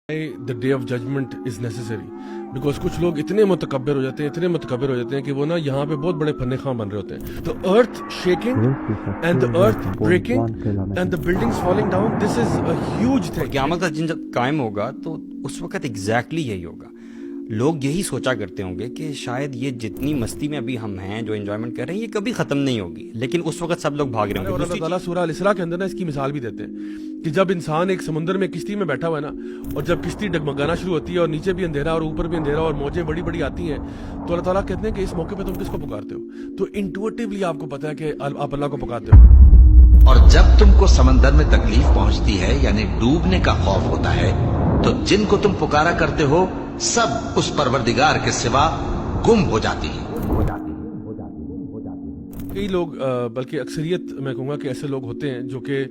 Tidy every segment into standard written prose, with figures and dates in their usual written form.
the day of judgment is necessary because कुछ लोग इतने मुतकब्बिर हो जाते हैं कि वो ना यहाँ पे बहुत बड़े फन्ने खां बन रहे होते हैं. The earth shaking and the earth breaking and the buildings falling down, this is a huge thing. क़यामत का दिन जब कायम होगा तो उस वक्त एग्जैक्टली यही होगा. लोग यही सोचा करते होंगे कि शायद ये जितनी मस्ती में अभी हम हैं, जो एंजॉयमेंट कर रहे हैं, ये कभी खत्म नहीं होगी, लेकिन उस वक्त सब लोग भाग रहे होंगे. अल्लाह ताला सूरह अल-इसरा के अंदर ना इसकी मिसाल भी देते हैं कि जब इंसान एक समुद्र में किश्ती में बैठा हुआ है ना, और जब किश्ती डगमगाना शुरू होती है और नीचे भी अंधेरा और ऊपर भी अंधेरा और मौजें बड़ी बड़ी आती हैं, तो अल्लाह ताला कहते हैं कि इस मौके पे तुम किसको पुकारते हो? तो इंट्यूटिवली आपको पता है कि आप अल्लाह को पुकारते हो. और जब तुमको समंदर में तकलीफ पहुंचती है, यानी डूबने का खौफ होता है, तो जिनको तुम पुकारा करते हो सब उस परवरदिगार के सिवा गुम हो जाती है. कई लोग बल्कि अक्सरियत मैं कहूँगा कि ऐसे लोग होते हैं जो कि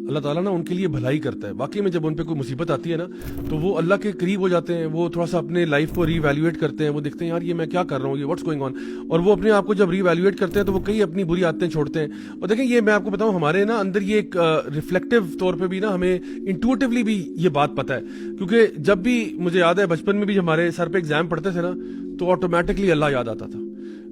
अल्लाह ताला ना उनके लिए भलाई करता है. वाकई में जब उन पे कोई मुसीबत आती है ना, तो वो अल्लाह के करीब हो जाते हैं. वो थोड़ा सा अपने लाइफ को रीवैल्यूएट करते हैं. वो देखते हैं यार ये मैं क्या कर रहा हूँ, ये व्हाट्स गोइंग ऑन, और वो अपने आप को जब रीवैल्यूएट करते हैं तो वो कई अपनी बुरी आदतें छोड़ते हैं. और देखें, ये मैं आपको बताऊँ, हमारे ना अंदर ये एक रिफ्लेक्टिव तौर पर भी ना हमें इंट्यूटिवली भी ये बात पता है. क्योंकि जब भी मुझे याद है बचपन में भी जब हमारे सर पे एग्जाम पढ़ते थे ना, तो ऑटोमेटिकली अल्लाह याद आता था.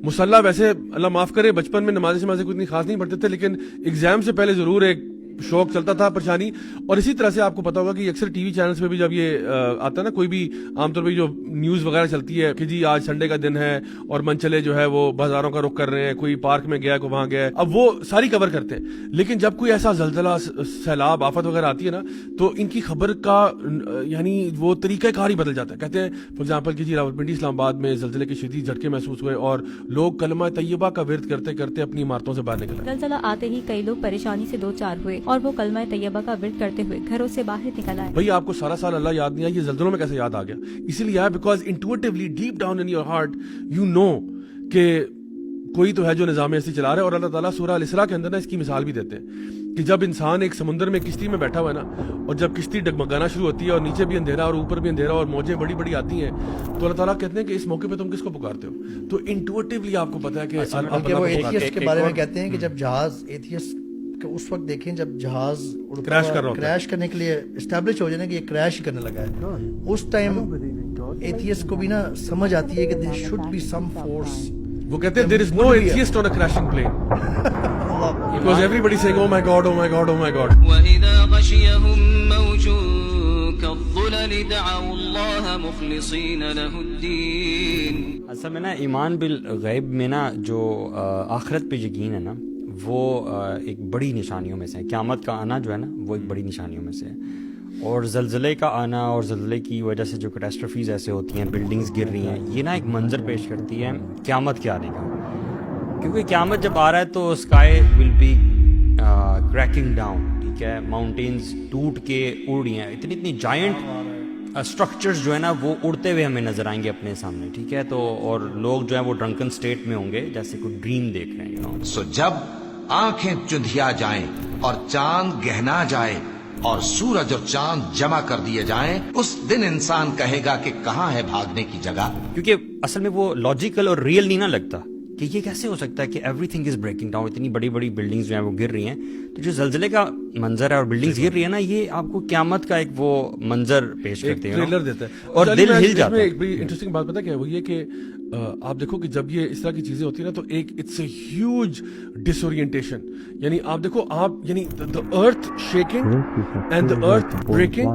मुसल्ला वैसे अल्लाह माफ करे बचपन में नमाज़ कोई इतनी खास नहीं पढ़ते थे, लेकिन एग्जाम से पहले जरूर एक शौक चलता था, परेशानी. और इसी तरह से आपको पता होगा कि अक्सर टीवी चैनल्स पे भी जब ये आता है ना, कोई भी आमतौर पर जो न्यूज़ वगैरह चलती है कि जी आज संडे का दिन है और मनचले जो है वो बाजारों का रुख कर रहे हैं, कोई पार्क में गया, कोई वहां गया, अब वो सारी कवर करते हैं. लेकिन जब कोई ऐसा जलजला, सैलाब, आफत वगैरह आती है ना, तो इनकी खबर का यानी वो तरीक़ाकार ही बदल जाता है. कहते हैं फॉर एग्जाम्पल कि जी रावलपिंडी इस्लामाबाद में जलजले के शदीद झटके महसूस हुए और लोग कलमा तैयबा का विर्द करते करते अपनी इमारतों से बाहर निकले. जलजला आते ही कई लोग परेशानी से दो चार हुए और वो कलमा तैयबा का विर्द करते हुए घरों से बाहर निकल आए. भाई आपको सारा साल अल्लाह याद नहीं आया, ये जल्जलों में कैसे याद आ गया? इसीलिए आया because intuitively deep down in your heart you know कि कोई तो है जो निजाम ऐसी चला रहा है. और अल्लाह ताला सूरह अल-इसरा के अंदर ना इसकी मिसाल भी देते हैं कि जब इंसान एक समुद्र में किश्ती में बैठा हुआ है ना, और जब किश्ती डगमगाना शुरू होती है और नीचे भी अंधेरा और ऊपर भी अंधेरा और मौजें बड़ी बड़ी आती हैं, तो अल्लाह ताला कहते हैं कि इस मौके पे तुम किसको पुकारते हो? तो इंट्यूटिवली आपको पता है कि वो एथियस्ट के बारे में कहते हैं कि जब जहाज एथियस्ट उस वक्त देखें जब जहाज क्रैश करने के लिए एस्टैब्लिश हो जाए कि ये क्रैश ही करने लगा है, उस टाइम एथियस्ट को भी ना समझ आती है कि there should be some force. वो कहते हैं there is no atheist on a crashing plane because everybody saying oh my god, oh my god, oh my god. वइदा गशियहुम मौजून कज़ुलल दअउ अल्लाह मुखलिसीन लहुद्दीन. असल में ना ईमान बिल गैब में ना जो आखिरत पे यकीन है ना, वो एक बड़ी निशानियों में से है. क़यामत का आना जो है ना, वो एक बड़ी निशानियों में से है. और ज़लज़ले का आना और ज़लज़ले की वजह से जो कैटास्ट्रफीज़ ऐसे होती हैं, बिल्डिंग्स गिर रही हैं, ये ना एक मंजर पेश करती है क़यामत के आने का. क्योंकि क़यामत जब आ रहा है तो sky will be cracking down. ठीक है, माउंटेन्स टूट के उड़ रही हैं, इतनी इतनी जायंट स्ट्रक्चर्स जो है ना वो उड़ते हुए हमें नजर आएंगे अपने सामने. ठीक है, तो और लोग जो है वो ड्रंकन स्टेट में होंगे, जैसे कोई ड्रीम देख रहे हैं. सो जब आंखें चुंधिया जाएं और चांद गहना जाए और सूरज और चांद जमा कर दिए जाएं, उस दिन इंसान कहेगा कि कहां है भागने की जगह. क्योंकि असल में वो लॉजिकल और रियल नहीं ना लगता कि ये कैसे हो सकता है कि एवरीथिंग इज ब्रेकिंग डाउन, इतनी बड़ी बड़ी बिल्डिंग्स जो हैं वो गिर रही हैं. तो जो जलजले का मंजर है और बिल्डिंग्स गिर रही है ना, ये आपको क़यामत का एक वो मंजर पेश करते हैं, ट्रेलर देता है और दिल हिल जाता है. एक बड़ी इंटरेस्टिंग बात पता क्या है? वो ये कि आप देखो कि जब ये इस तरह की चीजें होती है ना, तो एक इट्स अ ह्यूज डिसोरिएंटेशन. यानी आप देखो, आप यानी the earth shaking and the earth breaking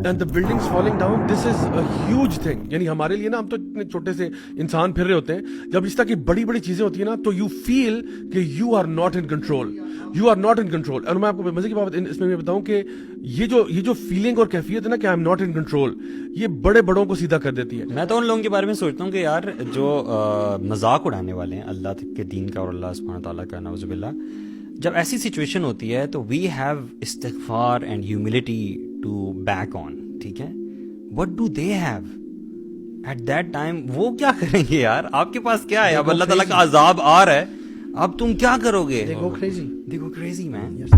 and the buildings falling down, this is a huge thing. यानी हमारे लिए ना, हम तो इतने छोटे से इंसान फिर रहे होते हैं, जब इस तरह की बड़ी बड़ी चीजें होती है ना, तो यू फील कि you are not in control, you are not in control. और मैं आपको मजे की बात इसमें मैं बताऊं कि ये जो फीलिंग और कैफियत है ना कि I am not in control, ये बड़े बड़ों को सीधा कर देती है. मैं तो उन लोगों के बारे में सोचता हूँ कि यार जो मजाक उड़ाने वाले हैं अल्लाह के दीन का और अल्लाह सुब्हानहू तआला का, नऊजुबिल्लाह, जब ऐसी सिचुएशन होती है तो वी हैव इस्तिग़फ़ार and humility to back on. ठीक है, what do they have at that time? वो क्या करेंगे यार? आपके पास क्या है? अब अल्लाह ताला का अजाब आ रहा है, अब तुम क्या करोगे? They go crazy. They go crazy, man. Yes.